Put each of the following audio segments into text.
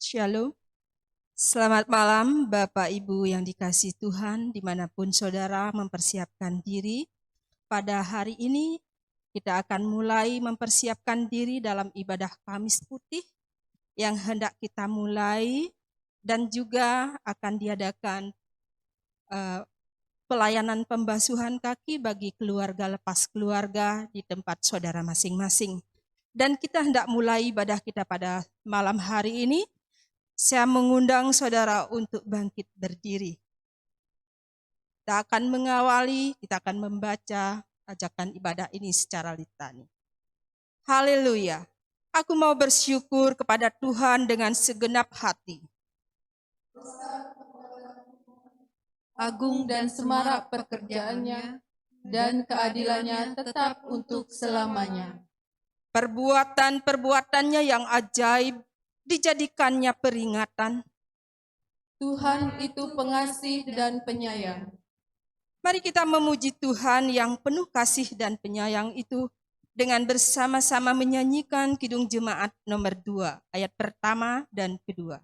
Shalom, selamat malam Bapak Ibu yang dikasihi Tuhan, dimanapun saudara mempersiapkan diri. Pada hari ini kita akan mulai mempersiapkan diri dalam ibadah Kamis Putih yang hendak kita mulai, dan juga akan diadakan pelayanan pembasuhan kaki bagi keluarga lepas keluarga di tempat saudara masing-masing. Dan kita hendak mulai ibadah kita pada malam hari ini. Saya mengundang saudara untuk bangkit berdiri. Kita akan mengawali, kita akan membaca ajakan ibadah ini secara litani. Haleluya. Aku mau bersyukur kepada Tuhan dengan segenap hati. Agung dan semarak pekerjaannya, dan keadilannya tetap untuk selamanya. Perbuatan-perbuatannya yang ajaib dijadikannya peringatan. Tuhan itu pengasih dan penyayang. Mari kita memuji Tuhan yang penuh kasih dan penyayang itu dengan bersama-sama menyanyikan Kidung Jemaat nomor 2, ayat pertama dan kedua.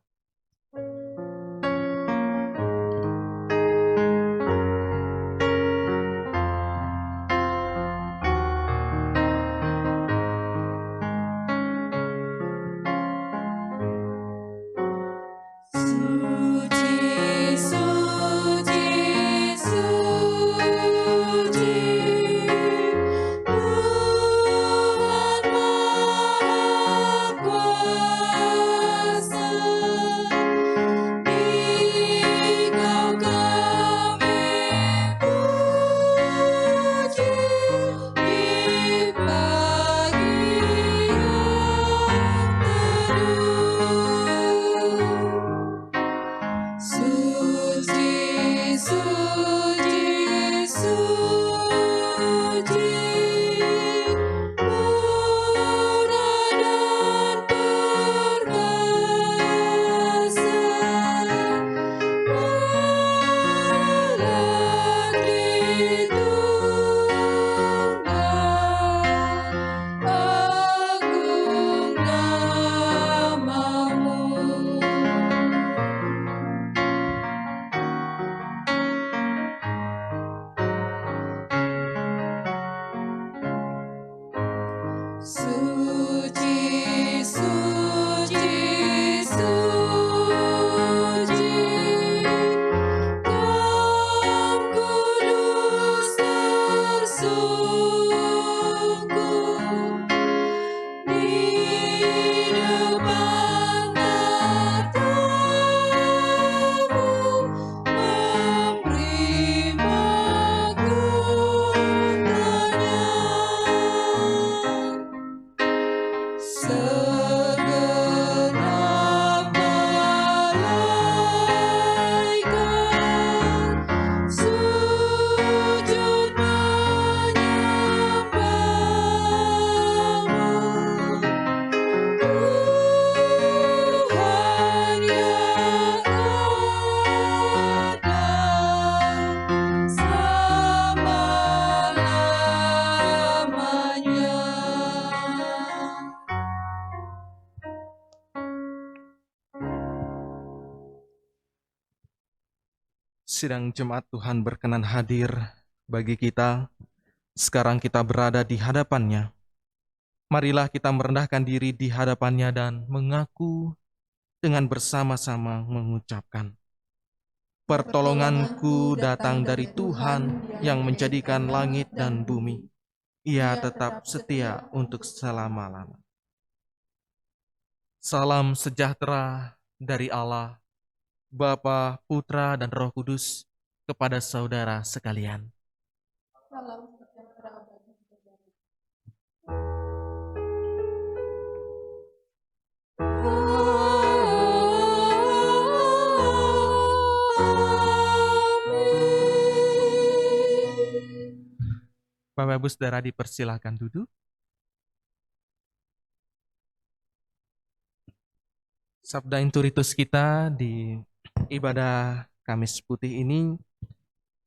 Sidang jemaat Tuhan berkenan hadir bagi kita. Sekarang kita berada di hadapannya. Marilah kita merendahkan diri di hadapannya dan mengaku dengan bersama-sama mengucapkan, pertolonganku datang dari Tuhan yang menjadikan langit dan bumi. Ia tetap setia untuk selama-lamanya. Salam sejahtera dari Allah, Bapa, Putra, dan Roh Kudus kepada saudara sekalian. Salam sejahtera bagi saudara. Bapak Ibu Saudara dipersilakan duduk. Sabda Inturitus kita di ibadah Kamis Putih ini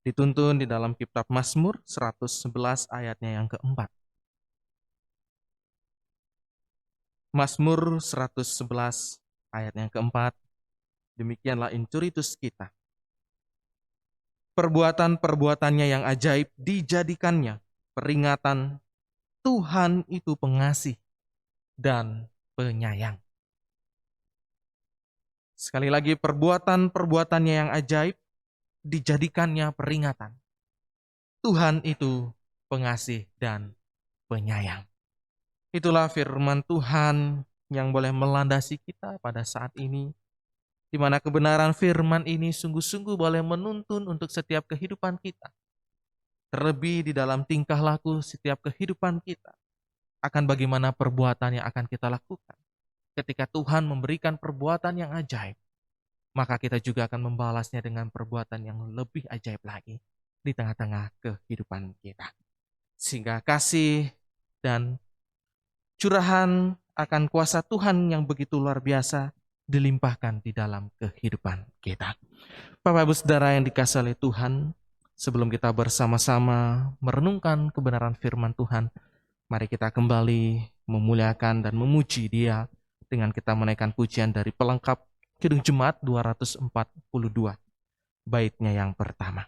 dituntun di dalam kitab Mazmur 111 ayatnya yang keempat. Mazmur 111 Ayat yang keempat, demikianlah interitus kita. Perbuatan-perbuatannya yang ajaib dijadikannya peringatan Tuhan itu pengasih dan penyayang. Sekali lagi, perbuatan-perbuatannya yang ajaib dijadikannya peringatan. Tuhan itu pengasih dan penyayang. Itulah firman Tuhan yang boleh melandasi kita pada saat ini, di mana kebenaran firman ini sungguh-sungguh boleh menuntun untuk setiap kehidupan kita. Terlebih di dalam tingkah laku setiap kehidupan kita, akan bagaimana perbuatan yang akan kita lakukan. Ketika Tuhan memberikan perbuatan yang ajaib, maka kita juga akan membalasnya dengan perbuatan yang lebih ajaib lagi di tengah-tengah kehidupan kita. Sehingga kasih dan curahan akan kuasa Tuhan yang begitu luar biasa dilimpahkan di dalam kehidupan kita. Bapak Ibu Saudara yang dikasihi oleh Tuhan, sebelum kita bersama-sama merenungkan kebenaran firman Tuhan, mari kita kembali memuliakan dan memuji Dia dengan kita menaikkan pujian dari pelengkap Kidung Jemaat 242, baitnya yang pertama.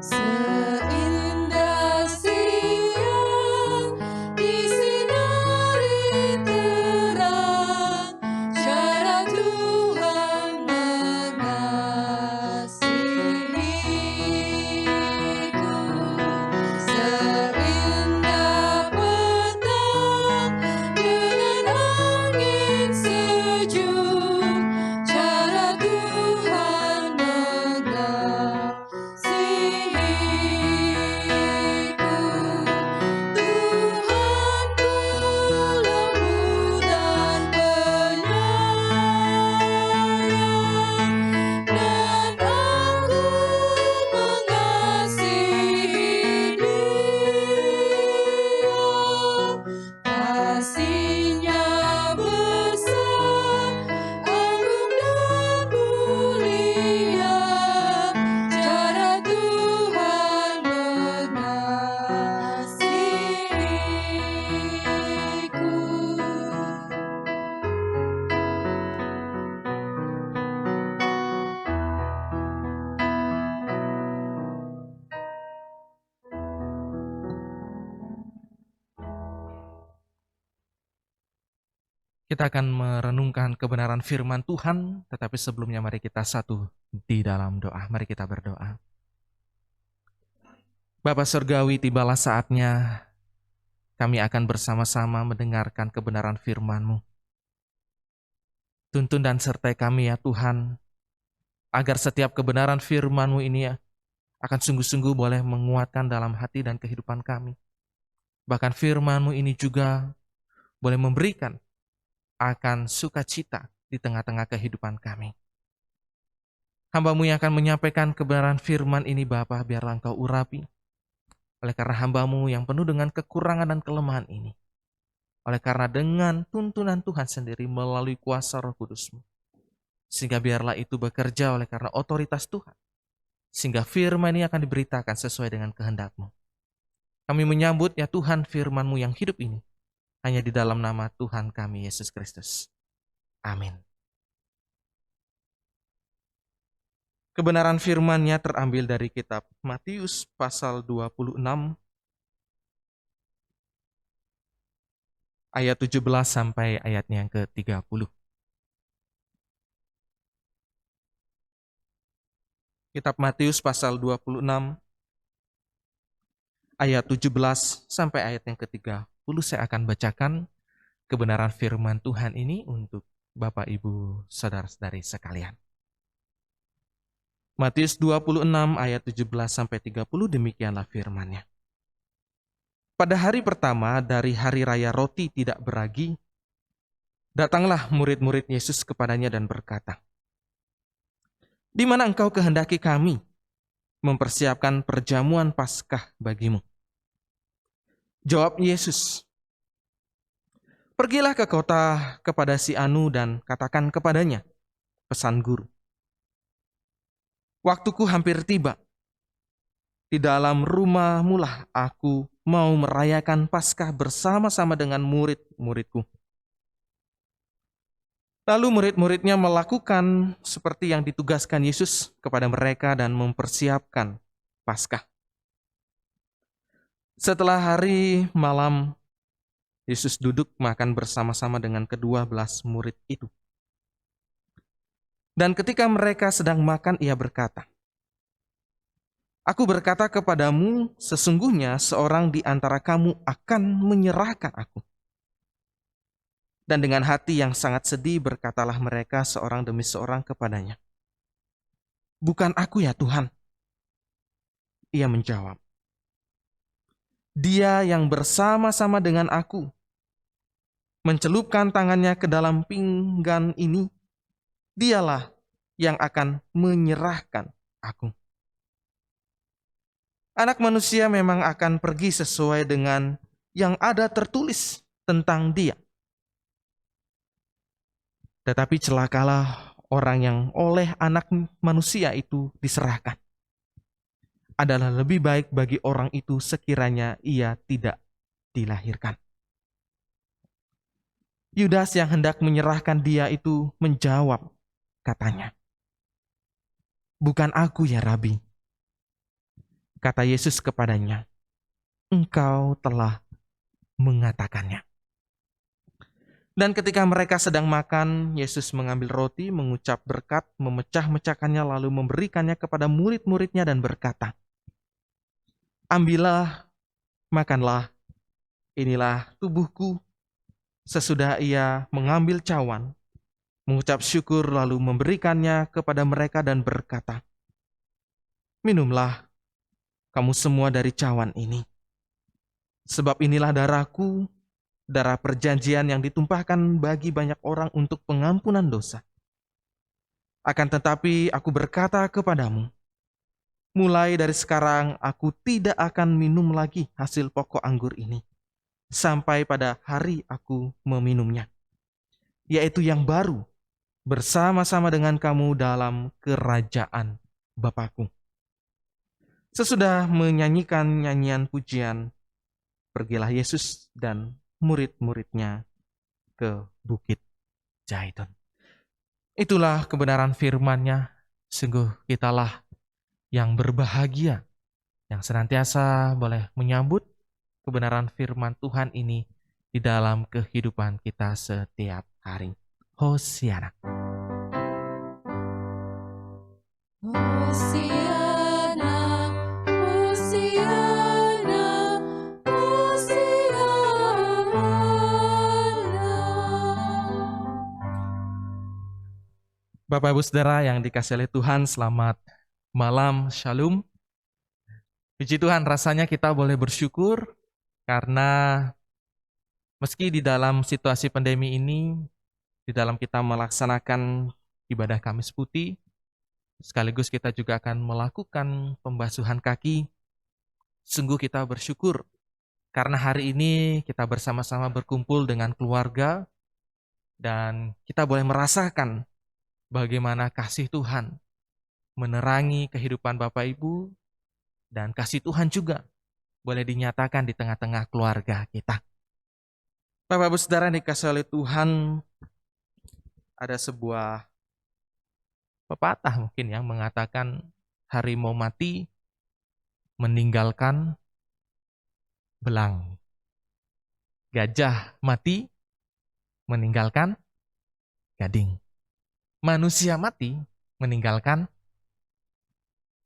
Seindah siang disinari terang, cara Tuhan mengasihiku. Seindah petang dengan angin sejuk, cara Tuhan mengasihiku. Kasihnya besar, agung dan mulia, cara Tuhan mengasihiku. Kita akan merenungkan kebenaran firman Tuhan, tetapi sebelumnya mari kita satu di dalam doa. Mari kita berdoa. Bapa Surgawi, tibalah saatnya kami akan bersama-sama mendengarkan kebenaran firman-Mu. Tuntun dan sertai kami ya Tuhan, agar setiap kebenaran firman-Mu ini akan sungguh-sungguh boleh menguatkan dalam hati dan kehidupan kami. Bahkan firman-Mu ini juga boleh memberikan akan sukacita di tengah-tengah kehidupan kami. Hamba-Mu yang akan menyampaikan kebenaran firman ini Bapa, biarlah Engkau urapi. Oleh karena hamba-Mu yang penuh dengan kekurangan dan kelemahan ini. Oleh karena dengan tuntunan Tuhan sendiri melalui kuasa Roh Kudus-Mu. Sehingga biarlah itu bekerja oleh karena otoritas Tuhan. Sehingga firman ini akan diberitakan sesuai dengan kehendak-Mu. Kami menyambut ya Tuhan firman-Mu yang hidup ini. Hanya di dalam nama Tuhan kami Yesus Kristus. Amin. Kebenaran firman-Nya terambil dari kitab Matius pasal 26 ayat 17 sampai ayatnya yang ke-30. Kitab Matius pasal 26 ayat 17 sampai ayat yang ke-30. Saya akan bacakan kebenaran firman Tuhan ini untuk Bapak, Ibu, Saudara-saudari sekalian. Matius 26 ayat 17 sampai 30, demikianlah firman-Nya. Pada hari pertama dari hari raya roti tidak beragi, datanglah murid-murid Yesus kepadanya dan berkata, "Di mana engkau kehendaki kami mempersiapkan perjamuan Paskah bagimu?" Jawab Yesus, Pergilah ke kota kepada si Anu dan katakan kepadanya, pesan guru. Waktuku hampir tiba. Di dalam rumahmu lah aku mau merayakan Paskah bersama-sama dengan murid-muridku. Lalu murid-muridnya melakukan seperti yang ditugaskan Yesus kepada mereka dan mempersiapkan Paskah. Setelah hari malam, Yesus duduk makan bersama-sama dengan ke-12 murid itu. Dan ketika mereka sedang makan, ia berkata, "Aku berkata kepadamu, sesungguhnya seorang di antara kamu akan menyerahkan aku." Dan dengan hati yang sangat sedih berkatalah mereka seorang demi seorang kepadanya, "Bukan aku ya Tuhan." Ia menjawab, "Dia yang bersama-sama dengan aku mencelupkan tangannya ke dalam pinggan ini, dialah yang akan menyerahkan aku." Anak manusia memang akan pergi sesuai dengan yang ada tertulis tentang dia. Tetapi celakalah orang yang oleh anak manusia itu diserahkan. Adalah lebih baik bagi orang itu sekiranya ia tidak dilahirkan. Yudas yang hendak menyerahkan dia itu menjawab, katanya, "Bukan aku ya Rabi." Kata Yesus kepadanya, "Engkau telah mengatakannya." Dan ketika mereka sedang makan, Yesus mengambil roti, mengucap berkat, memecah-mecahkannya lalu memberikannya kepada murid-muridnya dan berkata, "Ambillah, makanlah, inilah tubuhku." Sesudah ia mengambil cawan, mengucap syukur lalu memberikannya kepada mereka dan berkata, "Minumlah kamu semua dari cawan ini. Sebab inilah darahku, darah perjanjian yang ditumpahkan bagi banyak orang untuk pengampunan dosa. Akan tetapi aku berkata kepadamu, mulai dari sekarang aku tidak akan minum lagi hasil pokok anggur ini, sampai pada hari aku meminumnya, yaitu yang baru, bersama-sama dengan kamu dalam kerajaan Bapakku." Sesudah menyanyikan nyanyian pujian, pergilah Yesus dan murid-muridnya ke Bukit Zaitun. Itulah kebenaran firman-Nya. Sungguh kitalah yang berbahagia, yang senantiasa boleh menyambut kebenaran firman Tuhan ini di dalam kehidupan kita setiap hari. Hosiana. Hosiana, Hosiana, Hosiana. Bapak Ibu Saudara yang dikasihi oleh Tuhan, selamat malam, Shalom. Puji Tuhan, rasanya kita boleh bersyukur karena meski di dalam situasi pandemi ini, di dalam kita melaksanakan ibadah Kamis Putih, sekaligus kita juga akan melakukan pembasuhan kaki, sungguh kita bersyukur karena hari ini kita bersama-sama berkumpul dengan keluarga dan kita boleh merasakan bagaimana kasih Tuhan menerangi kehidupan Bapak Ibu, dan kasih Tuhan juga boleh dinyatakan di tengah-tengah keluarga kita. Bapak Ibu Saudara yang dikasihi oleh Tuhan, ada sebuah pepatah mungkin yang mengatakan harimau mati meninggalkan belang. Gajah mati meninggalkan gading. Manusia mati meninggalkan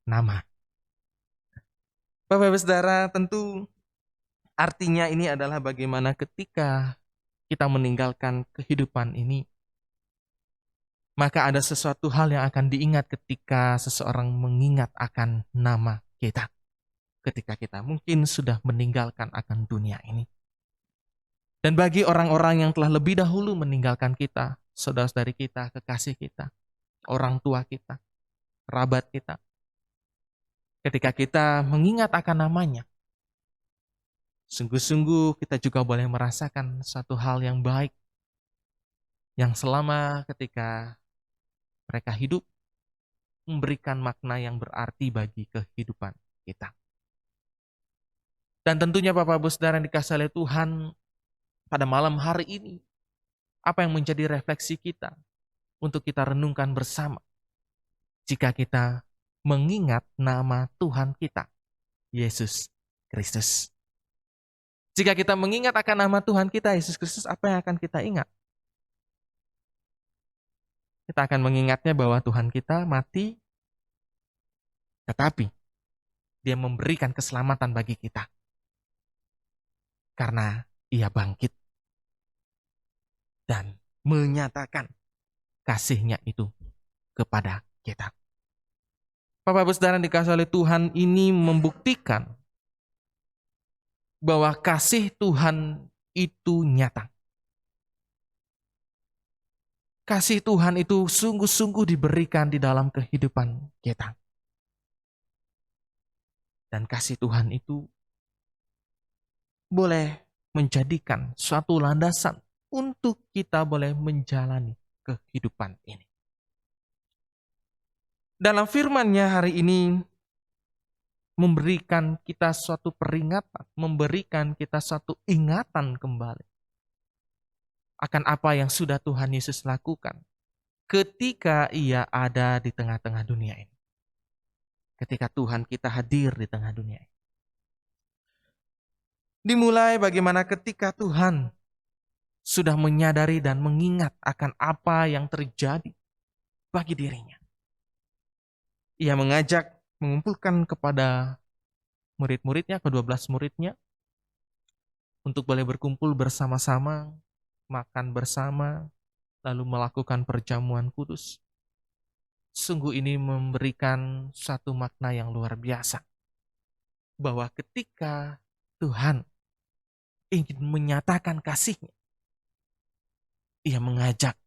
nama. Bapak Ibu Saudara, tentu artinya ini adalah bagaimana ketika kita meninggalkan kehidupan ini, maka ada sesuatu hal yang akan diingat ketika seseorang mengingat akan nama kita. Ketika kita mungkin sudah meninggalkan akan dunia ini. Dan bagi orang-orang yang telah lebih dahulu meninggalkan kita, saudara-saudari kita, kekasih kita, orang tua kita, kerabat kita, ketika kita mengingat akan namanya, Sungguh-sungguh kita juga boleh merasakan satu hal yang baik yang selama ketika mereka hidup memberikan makna yang berarti bagi kehidupan kita. Dan tentunya Bapak Ibu Saudara yang dikasihi oleh Tuhan, pada malam hari ini, apa yang menjadi refleksi kita untuk kita renungkan bersama jika kita mengingat nama Tuhan kita, Yesus Kristus. Jika kita mengingat akan nama Tuhan kita, Yesus Kristus, apa yang akan kita ingat? Kita akan mengingatnya bahwa Tuhan kita mati, tetapi Dia memberikan keselamatan bagi kita. Karena Ia bangkit dan menyatakan kasih-Nya itu kepada kita. Bapak Ibu Saudara yang dikasihi oleh Tuhan, ini membuktikan bahwa kasih Tuhan itu nyata. Kasih Tuhan itu sungguh-sungguh diberikan di dalam kehidupan kita. Dan kasih Tuhan itu boleh menjadikan suatu landasan untuk kita boleh menjalani kehidupan ini. Dalam firman-Nya hari ini memberikan kita suatu peringatan, memberikan kita suatu ingatan kembali akan apa yang sudah Tuhan Yesus lakukan ketika Ia ada di tengah-tengah dunia ini. Ketika Tuhan kita hadir di tengah dunia ini. Dimulai bagaimana ketika Tuhan sudah menyadari dan mengingat akan apa yang terjadi bagi dirinya. Ia mengajak mengumpulkan kepada murid-muridnya, ke-12 muridnya, untuk boleh berkumpul bersama-sama, makan bersama, lalu melakukan perjamuan kudus. Sungguh ini memberikan satu makna yang luar biasa. Bahwa ketika Tuhan ingin menyatakan kasih-Nya, Ia mengajak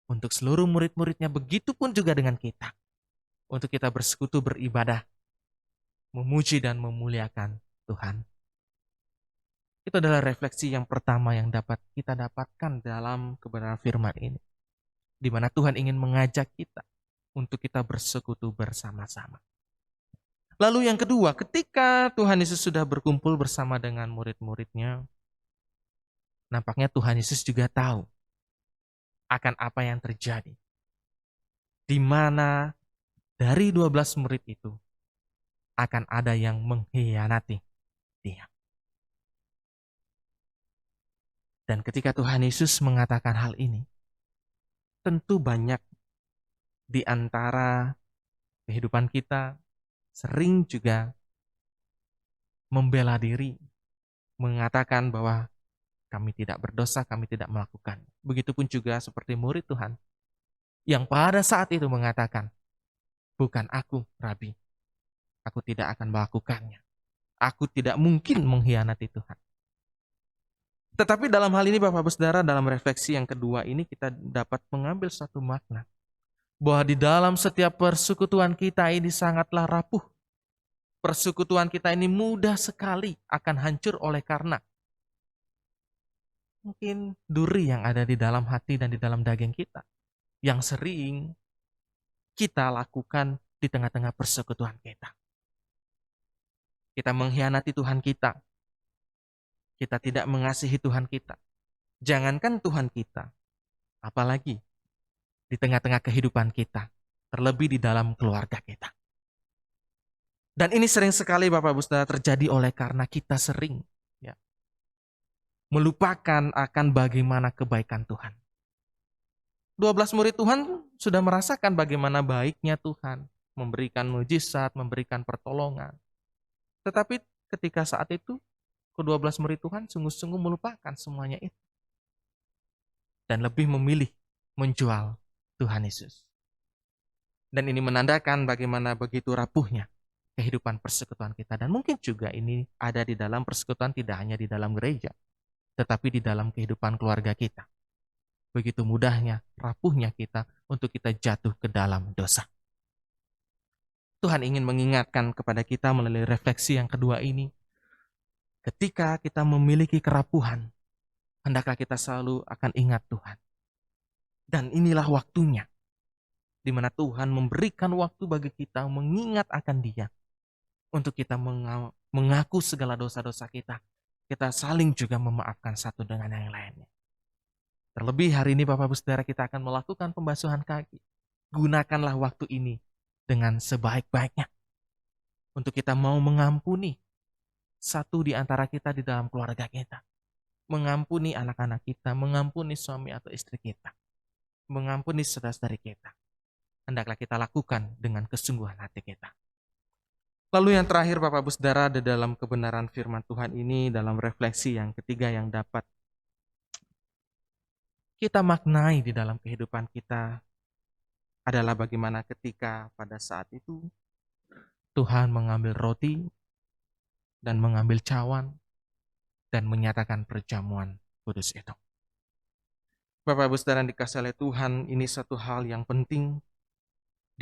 untuk seluruh murid-muridnya, begitu pun juga dengan kita, untuk kita bersekutu beribadah, memuji dan memuliakan Tuhan. Itu adalah refleksi yang pertama yang dapat kita dapatkan dalam kebenaran firman ini. Di mana Tuhan ingin mengajak kita untuk kita bersekutu bersama-sama. Lalu yang kedua, ketika Tuhan Yesus sudah berkumpul bersama dengan murid-muridnya, nampaknya Tuhan Yesus juga tahu akan apa yang terjadi. Di mana dari 12 murid itu akan ada yang mengkhianati Dia. Dan ketika Tuhan Yesus mengatakan hal ini, tentu banyak di antara kehidupan kita sering juga membela diri, mengatakan bahwa kami tidak berdosa, kami tidak melakukan. Begitupun juga seperti murid Tuhan, yang pada saat itu mengatakan, bukan aku, Rabi, aku tidak akan melakukannya. Aku tidak mungkin mengkhianati Tuhan. Tetapi dalam hal ini Bapak Ibu Saudara, dalam refleksi yang kedua ini kita dapat mengambil satu makna. Bahwa di dalam setiap persekutuan kita ini sangatlah rapuh. Persekutuan kita ini mudah sekali akan hancur oleh karena mungkin duri yang ada di dalam hati dan di dalam daging kita. Yang sering kita lakukan di tengah-tengah persekutuan kita. Kita mengkhianati Tuhan kita. Kita tidak mengasihi Tuhan kita. Jangankan Tuhan kita, apalagi di tengah-tengah kehidupan kita, terlebih di dalam keluarga kita. Dan ini sering sekali Bapak Ibu Saudara terjadi oleh karena kita sering melupakan akan bagaimana kebaikan Tuhan. 12 murid Tuhan sudah merasakan bagaimana baiknya Tuhan, memberikan mujizat, memberikan pertolongan. Tetapi ketika saat itu, ke-12 murid Tuhan sungguh-sungguh melupakan semuanya itu. Dan lebih memilih menjual Tuhan Yesus. Dan ini menandakan bagaimana begitu rapuhnya kehidupan persekutuan kita. Dan mungkin juga ini ada di dalam persekutuan tidak hanya di dalam gereja, tetapi di dalam kehidupan keluarga kita. Begitu mudahnya, rapuhnya kita untuk kita jatuh ke dalam dosa. Tuhan ingin mengingatkan kepada kita melalui refleksi yang kedua ini, Ketika kita memiliki kerapuhan, hendaklah kita selalu akan ingat Tuhan. Dan inilah waktunya, di mana Tuhan memberikan waktu bagi kita mengingat akan Dia. Untuk kita mengaku segala dosa-dosa kita. Kita saling juga memaafkan satu dengan yang lainnya. Terlebih hari ini Bapak Ibu Saudara, kita akan melakukan pembasuhan kaki. Gunakanlah waktu ini dengan sebaik-baiknya. Untuk kita mau mengampuni satu di antara kita di dalam keluarga kita. Mengampuni anak-anak kita, mengampuni suami atau istri kita. Mengampuni saudara-saudari kita. Hendaklah kita lakukan dengan kesungguhan hati kita. Lalu yang terakhir Bapak Ibu Saudara, di dalam kebenaran firman Tuhan ini, dalam refleksi yang ketiga yang dapat kita maknai di dalam kehidupan kita adalah bagaimana ketika pada saat itu Tuhan mengambil roti dan mengambil cawan dan menyatakan perjamuan kudus itu. Bapak Ibu Saudara yang dikasihi oleh Tuhan, ini satu hal yang penting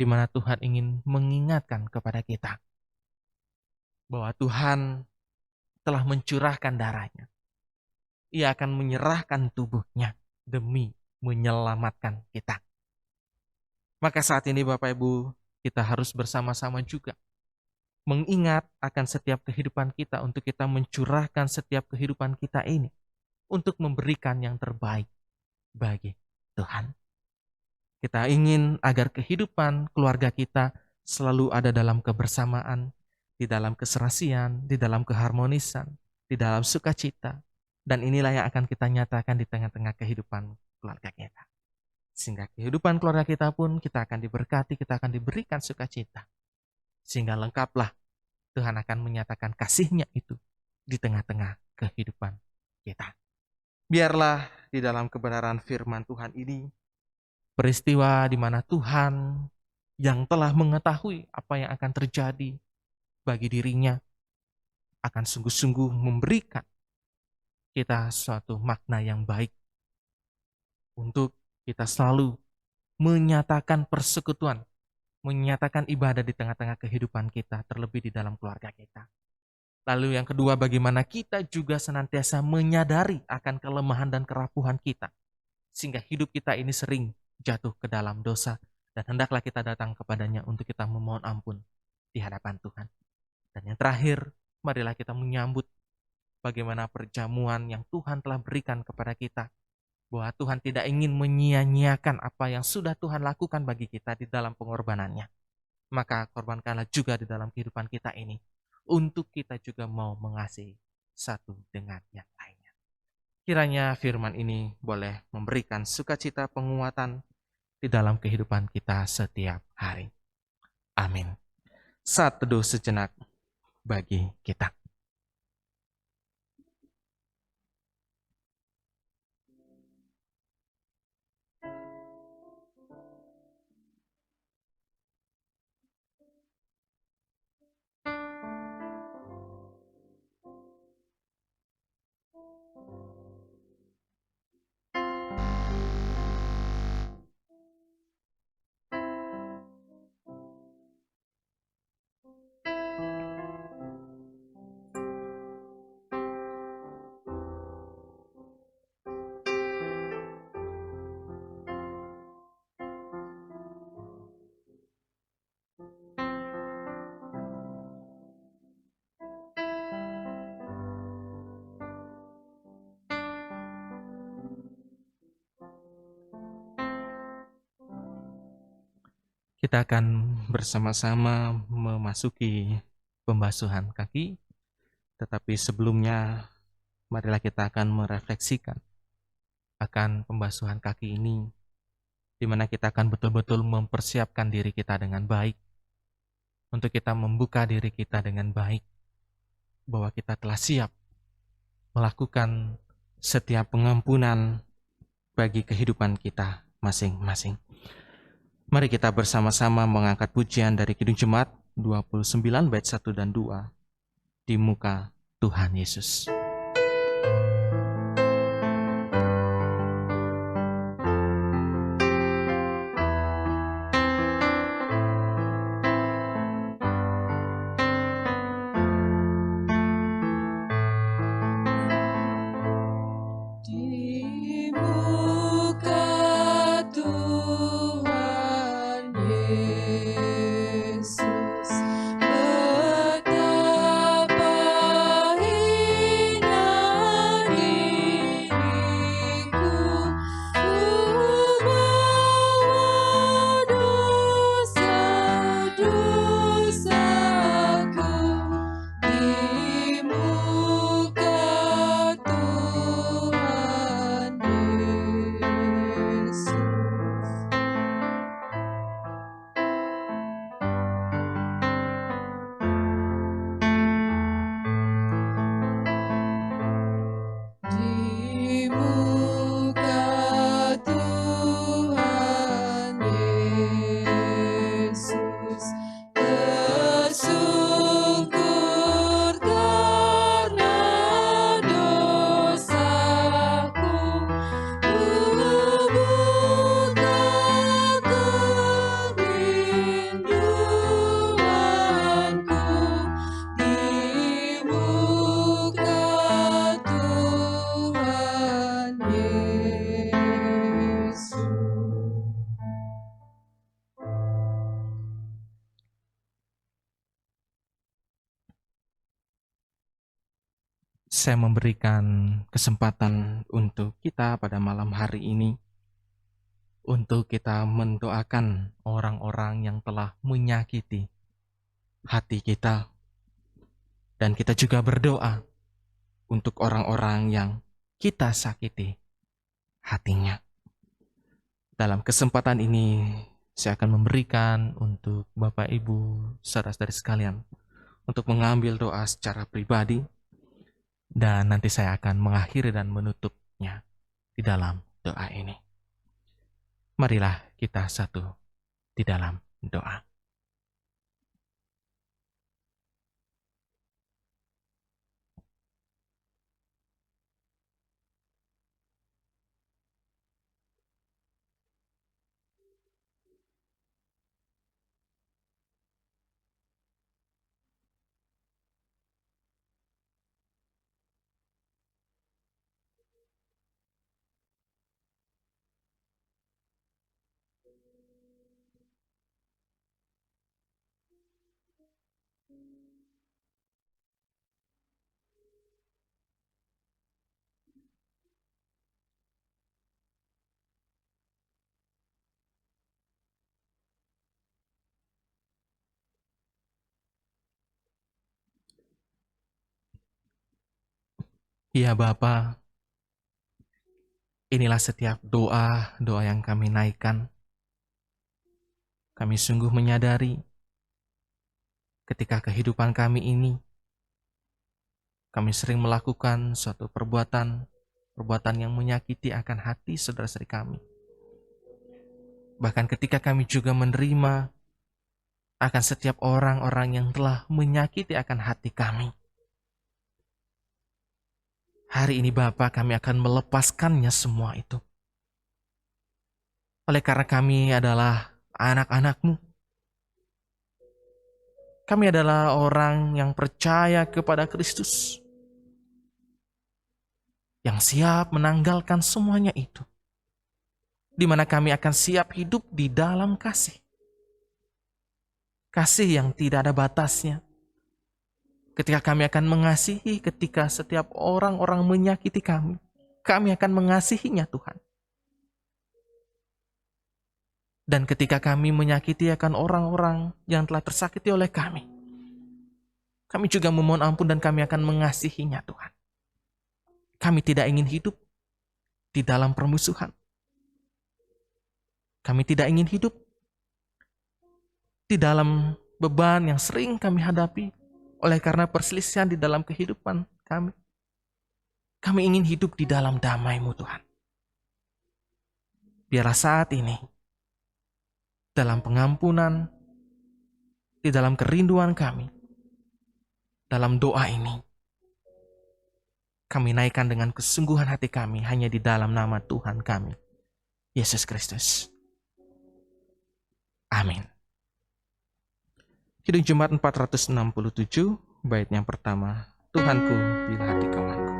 di mana Tuhan ingin mengingatkan kepada kita bahwa Tuhan telah mencurahkan darahnya. Ia akan menyerahkan tubuhnya demi menyelamatkan kita. Maka saat ini Bapak Ibu, kita harus bersama-sama juga mengingat akan setiap kehidupan kita untuk kita mencurahkan setiap kehidupan kita ini untuk memberikan yang terbaik bagi Tuhan. Kita ingin agar kehidupan keluarga kita selalu ada dalam kebersamaan, di dalam keserasian, di dalam keharmonisan, di dalam sukacita. Dan inilah yang akan kita nyatakan di tengah-tengah kehidupan keluarga kita. Sehingga kehidupan keluarga kita pun kita akan diberkati, kita akan diberikan sukacita. Sehingga lengkaplah Tuhan akan menyatakan kasih-Nya itu di tengah-tengah kehidupan kita. Biarlah di dalam kebenaran firman Tuhan ini, peristiwa di mana Tuhan yang telah mengetahui apa yang akan terjadi bagi dirinya akan sungguh-sungguh memberikan kita suatu makna yang baik untuk kita selalu menyatakan persekutuan, menyatakan ibadah di tengah-tengah kehidupan kita, terlebih di dalam keluarga kita. Lalu yang kedua, bagaimana kita juga senantiasa menyadari akan kelemahan dan kerapuhan kita, sehingga hidup kita ini sering jatuh ke dalam dosa, dan hendaklah kita datang kepadanya untuk kita memohon ampun di hadapan Tuhan. Dan yang terakhir, marilah kita menyambut bagaimana perjamuan yang Tuhan telah berikan kepada kita, bahwa Tuhan tidak ingin menyia-nyiakan apa yang sudah Tuhan lakukan bagi kita di dalam pengorbanannya. Maka korbankanlah juga di dalam kehidupan kita ini, untuk kita juga mau mengasihi satu dengan yang lainnya. Kiranya firman ini boleh memberikan sukacita penguatan di dalam kehidupan kita setiap hari. Amin. Saat teduh sejenak bagi kita. Kita akan bersama-sama memasuki pembasuhan kaki, tetapi sebelumnya marilah kita akan merefleksikan akan pembasuhan kaki ini, di mana kita akan betul-betul mempersiapkan diri kita dengan baik, untuk kita membuka diri kita dengan baik, bahwa kita telah siap melakukan setiap pengampunan bagi kehidupan kita masing-masing. Mari kita bersama-sama mengangkat pujian dari Kidung Jemaat 29 bait 1 dan 2, di muka Tuhan Yesus. Yesus, betapa hina diriku, ku bawa dosa-dosaku di muka Tuhan Yesus. Di muka Tuhan Yesus, tersungkur karena dosaku, ku buka kerinduanku di muka Tuhan Yesus. Saya memberikan kesempatan untuk kita pada malam hari ini untuk kita mendoakan orang-orang yang telah menyakiti hati kita, dan kita juga berdoa untuk orang-orang yang kita sakiti hatinya. Dalam kesempatan ini saya akan memberikan untuk Bapak Ibu saudara-saudari sekalian untuk mengambil doa secara pribadi, dan nanti saya akan mengakhiri dan menutupnya di dalam doa ini. Marilah kita satu di dalam doa. Ya Bapa, inilah setiap doa yang kami naikkan. Kami sungguh menyadari ketika kehidupan kami ini, kami sering melakukan suatu perbuatan yang menyakiti akan hati saudara-saudari kami. Bahkan ketika kami juga menerima akan setiap orang-orang yang telah menyakiti akan hati kami. Hari ini Bapa, kami akan melepaskannya semua itu. Oleh karena kami adalah anak-anak-Mu. Kami adalah orang yang percaya kepada Kristus, yang siap menanggalkan semuanya itu, di mana kami akan siap hidup di dalam kasih. Kasih yang tidak ada batasnya. Ketika kami akan mengasihi, ketika setiap orang-orang menyakiti kami akan mengasihinya Tuhan. Dan ketika kami menyakiti akan orang-orang yang telah tersakiti oleh kami juga memohon ampun dan kami akan mengasihinya Tuhan. Kami tidak ingin hidup di dalam permusuhan. Kami tidak ingin hidup di dalam beban yang sering kami hadapi oleh karena perselisihan di dalam kehidupan kami. Kami ingin hidup di dalam damai-Mu Tuhan. Biarlah saat ini, dalam pengampunan, di dalam kerinduan kami, dalam doa ini, kami naikkan dengan kesungguhan hati kami hanya di dalam nama Tuhan kami, Yesus Kristus. Amin. Kidung Jemaat 467, bait yang pertama, Tuhanku bila hati kawanku.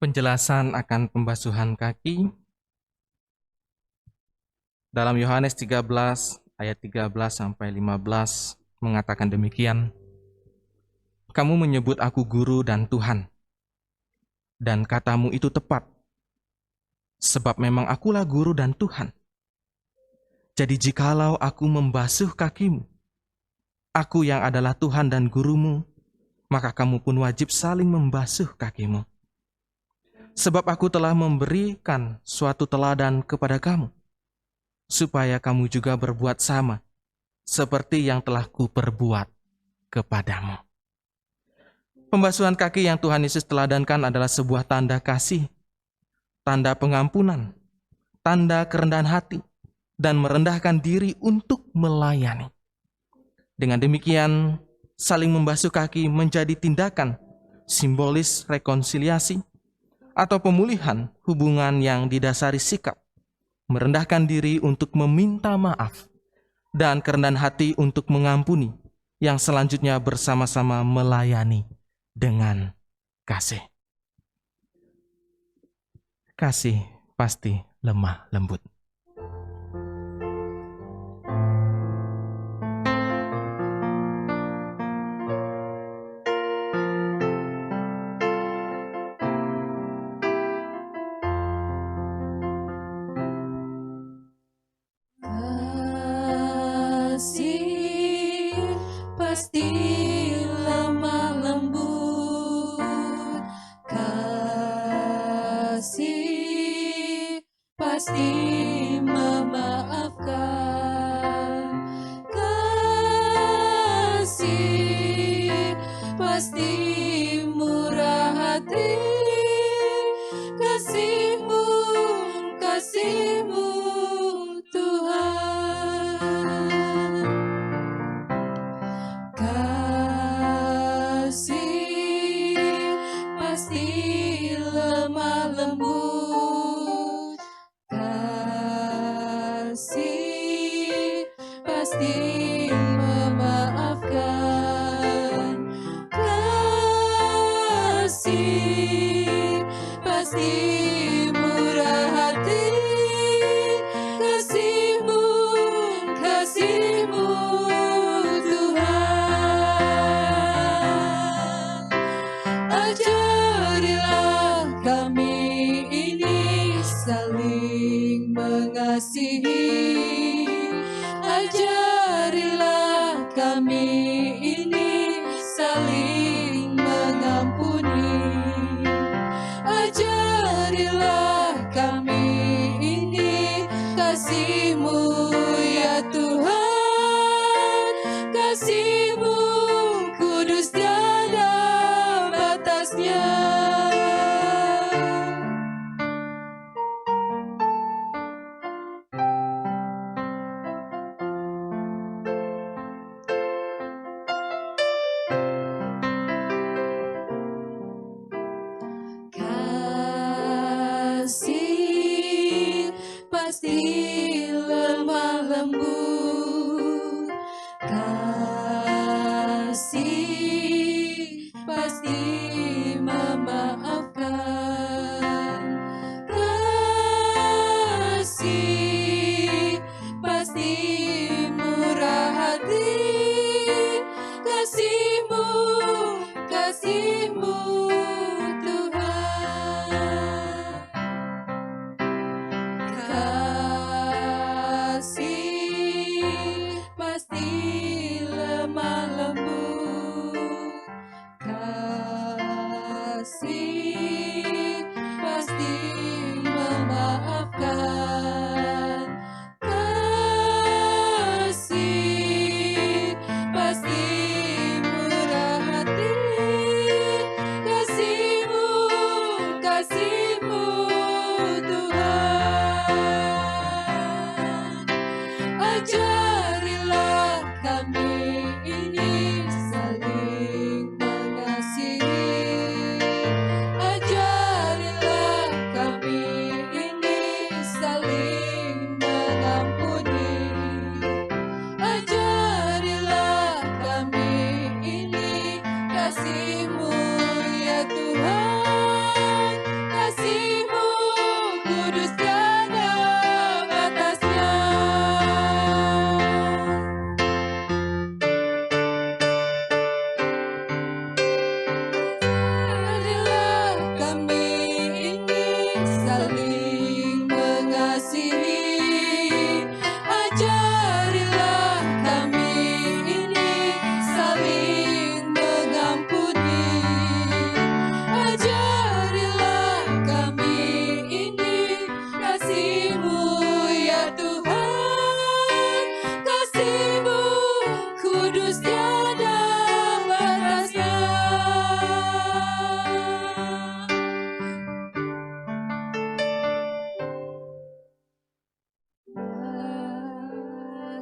Penjelasan akan pembasuhan kaki dalam Yohanes 13 ayat 13 sampai 15 mengatakan demikian. Kamu menyebut aku guru dan Tuhan, dan katamu itu tepat, sebab memang akulah guru dan Tuhan. Jadi jikalau aku membasuh kakimu, aku yang adalah Tuhan dan gurumu, maka kamu pun wajib saling membasuh kakimu. Sebab aku telah memberikan suatu teladan kepada kamu, supaya kamu juga berbuat sama, seperti yang telah kuperbuat kepadamu. Pembasuhan kaki yang Tuhan Yesus teladankan adalah sebuah tanda kasih, tanda pengampunan, tanda kerendahan hati, dan merendahkan diri untuk melayani. Dengan demikian, saling membasuh kaki menjadi tindakan simbolis rekonsiliasi atau pemulihan hubungan yang didasari sikap, merendahkan diri untuk meminta maaf, dan kerendahan hati untuk mengampuni, yang selanjutnya bersama-sama melayani dengan kasih. Kasih pasti lemah lembut. Kasih pasti lemah lembut, kasih pasti memaafkan, kasih pasti murah hati, kasihmu, kasihmu Tuhan. Kasih pasti lemah lembut, kasih pasti memaafkan, kasih pasti murah hati, kasihmu, kasihmu Tuhan. Ajarilah kami ini saling mengasihi, ajarilah kami ini saling mengampuni, ajarilah kami ini kasih-Mu ya Tuhan, kasih-Mu kudus tiada batasnya. Kasih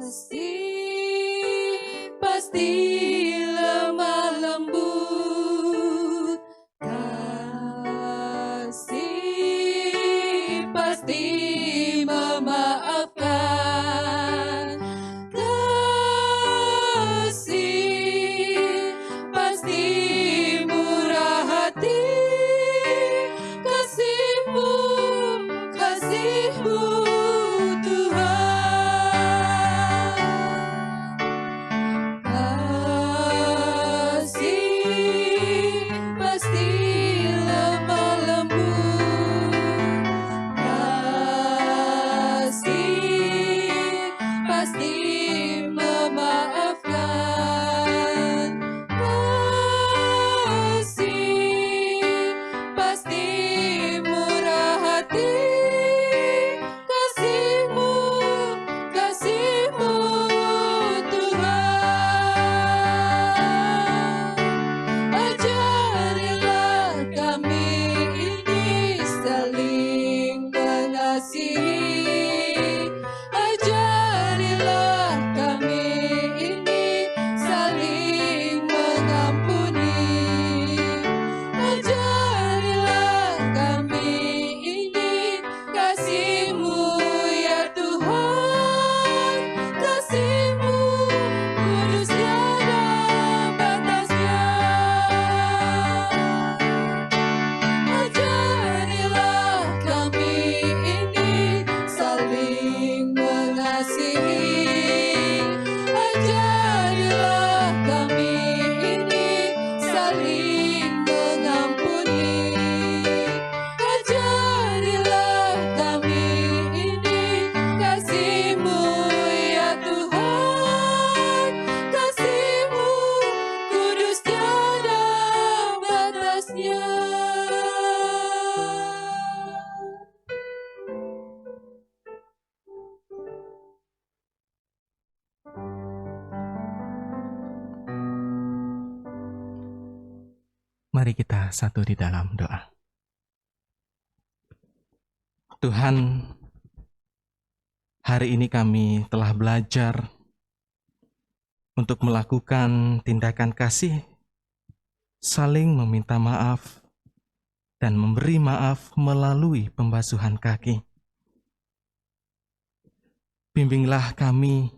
pasti lemah lembut, kasih pasti memaafkan, kasih pasti murah hati, kasih-Mu, kasih-Mu Tuhan. Kasih pasti lemah lembut, kasih pasti memaafkan, kasih pasti murah hati, kasih-Mu, kasih-Mu Tuhan. Ajarilah kami ini saling mengasihi, ajarilah kami ini saling mengampuni, ajarilah kami ini kasih-Mu ya Tuhan, kasih-Mu kudus tiada batasnya. Ajarilah kami ini saling mengasihi, ajarilah kami ini saling mengampuni, ajarilah kami ini kasih-Mu ya Tuhan, kasih-Mu kudus tiada batasnya. Mari kita satu di dalam doa. Tuhan, hari ini kami telah belajar untuk melakukan tindakan kasih, saling meminta maaf, dan memberi maaf melalui pembasuhan kaki. Bimbinglah kami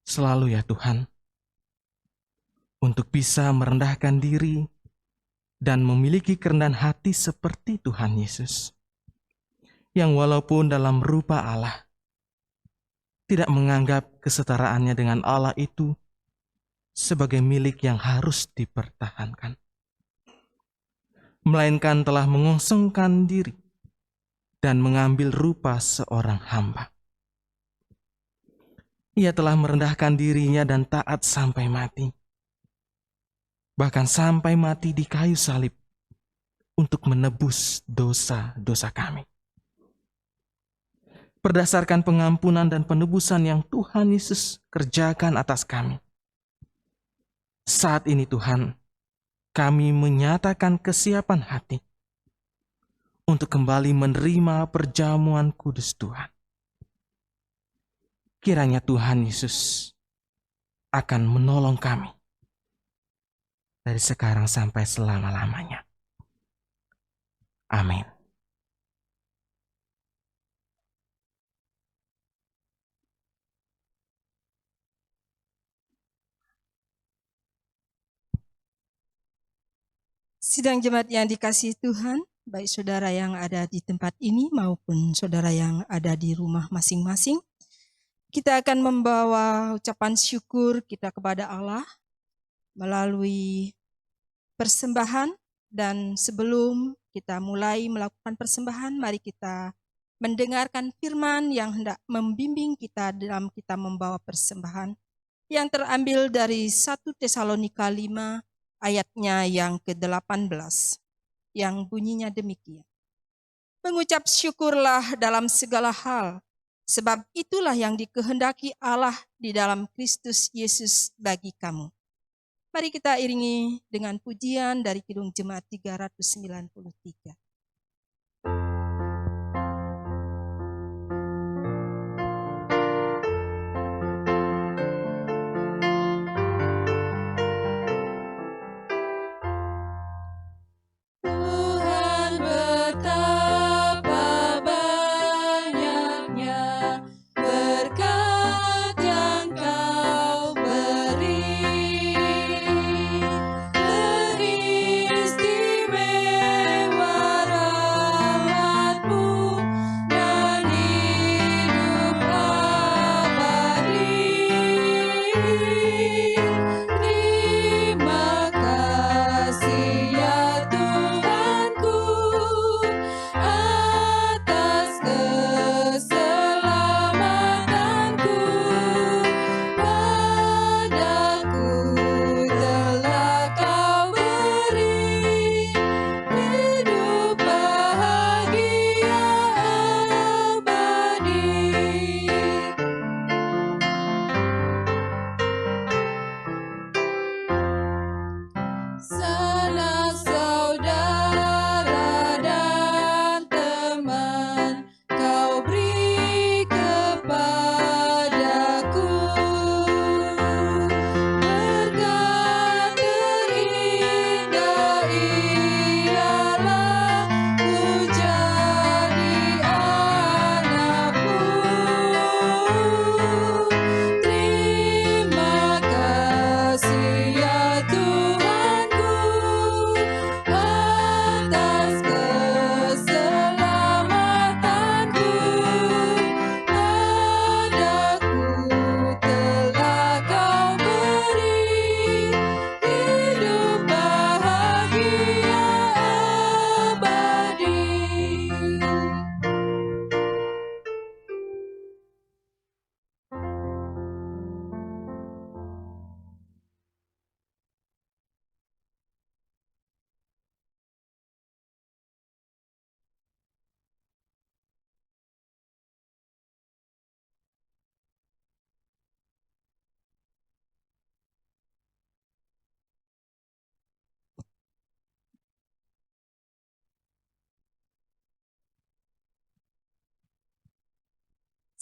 selalu ya Tuhan, untuk bisa merendahkan diri dan memiliki kerendahan hati seperti Tuhan Yesus, yang walaupun dalam rupa Allah, tidak menganggap kesetaraannya dengan Allah itu sebagai milik yang harus dipertahankan, melainkan telah mengosongkan diri dan mengambil rupa seorang hamba. Ia telah merendahkan dirinya dan taat sampai mati, bahkan sampai mati di kayu salib untuk menebus dosa-dosa kami. Berdasarkan pengampunan dan penebusan yang Tuhan Yesus kerjakan atas kami, saat ini Tuhan, kami menyatakan kesiapan hati untuk kembali menerima perjamuan kudus Tuhan. Kiranya Tuhan Yesus akan menolong kami dari sekarang sampai selama-lamanya. Amin. Sidang jemaat yang dikasihi Tuhan, baik saudara yang ada di tempat ini maupun saudara yang ada di rumah masing-masing, kita akan membawa ucapan syukur kita kepada Allah melalui persembahan. Dan sebelum kita mulai melakukan persembahan, mari kita mendengarkan firman yang hendak membimbing kita dalam kita membawa persembahan, yang terambil dari 1 Tesalonika 5 ayatnya yang ke-18, yang bunyinya demikian. Mengucap syukurlah dalam segala hal, sebab itulah yang dikehendaki Allah di dalam Kristus Yesus bagi kamu. Mari kita iringi dengan pujian dari Kidung Jemaat 393.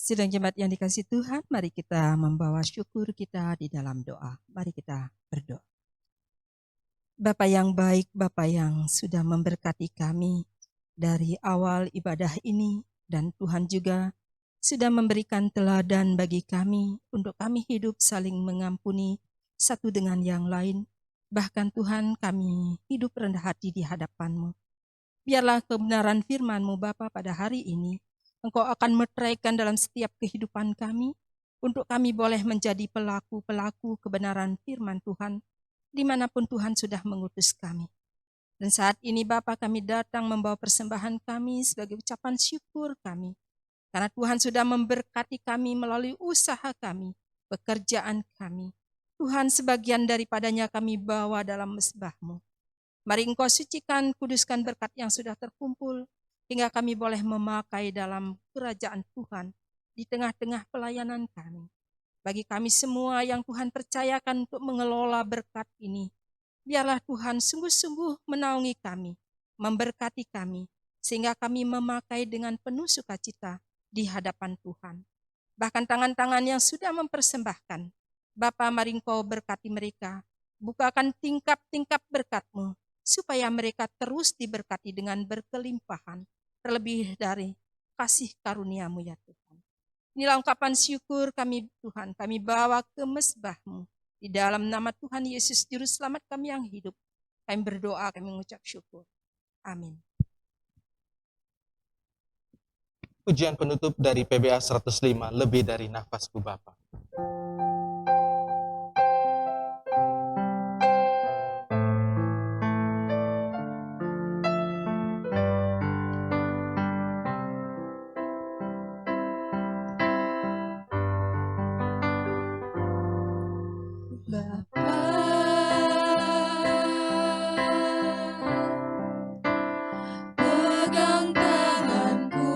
Sidang jemaat yang dikasihi Tuhan, mari kita membawa syukur kita di dalam doa. Mari kita berdoa. Bapa yang baik, Bapa yang sudah memberkati kami dari awal ibadah ini, dan Tuhan juga sudah memberikan teladan bagi kami untuk kami hidup saling mengampuni satu dengan yang lain. Bahkan Tuhan, kami hidup rendah hati di hadapan-Mu. Biarlah kebenaran firman-Mu Bapa pada hari ini Engkau akan meteraikan dalam setiap kehidupan kami, untuk kami boleh menjadi pelaku-pelaku kebenaran firman Tuhan, dimanapun Tuhan sudah mengutus kami. Dan saat ini Bapa, kami datang membawa persembahan kami sebagai ucapan syukur kami, karena Tuhan sudah memberkati kami melalui usaha kami, pekerjaan kami. Tuhan, sebagian daripadanya kami bawa dalam mezbah-Mu. Mari Engkau sucikan, kuduskan berkat yang sudah terkumpul, hingga kami boleh memakai dalam kerajaan Tuhan di tengah-tengah pelayanan kami. Bagi kami semua yang Tuhan percayakan untuk mengelola berkat ini, biarlah Tuhan sungguh-sungguh menaungi kami, memberkati kami, sehingga kami memakai dengan penuh sukacita di hadapan Tuhan. Bahkan tangan-tangan yang sudah mempersembahkan, Bapa, mari Engkau berkati mereka, bukakan tingkap-tingkap berkat-Mu, supaya mereka terus diberkati dengan berkelimpahan, terlebih dari kasih karunia-Mu ya Tuhan. Inilah ungkapan syukur kami Tuhan, kami bawa ke mezbah-Mu. Di dalam nama Tuhan Yesus Juru Selamat kami yang hidup, kami berdoa, kami mengucap syukur. Amin. Pujian penutup dari PBA 105, Lebih Dari Nafasku Bapa. Pegang tanganku,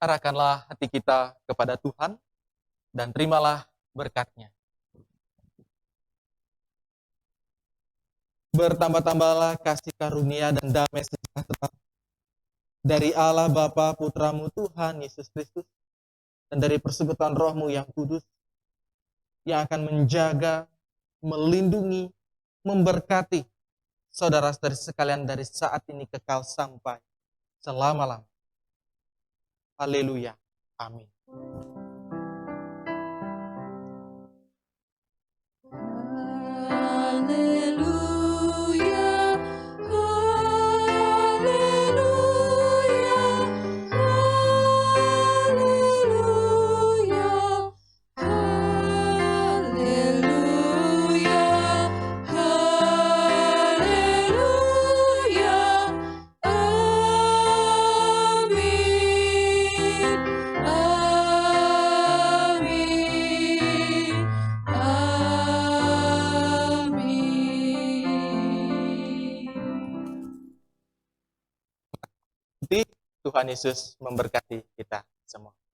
arahkanlah hati kita kepada Tuhan dan terimalah berkat-Nya. Bertambah-tambahlah kasih karunia dan damai sejahtera dari Allah Bapa, Putramu Tuhan Yesus Kristus, dan dari persekutuan Roh-Mu yang kudus, yang akan menjaga, melindungi, memberkati saudara-saudari sekalian dari saat ini kekal sampai selama-lamanya. Haleluya. Amin. Haleluya, haleluya, haleluya, haleluya, haleluya, amin, amin, amin. Tuhan Yesus memberkati kita semua.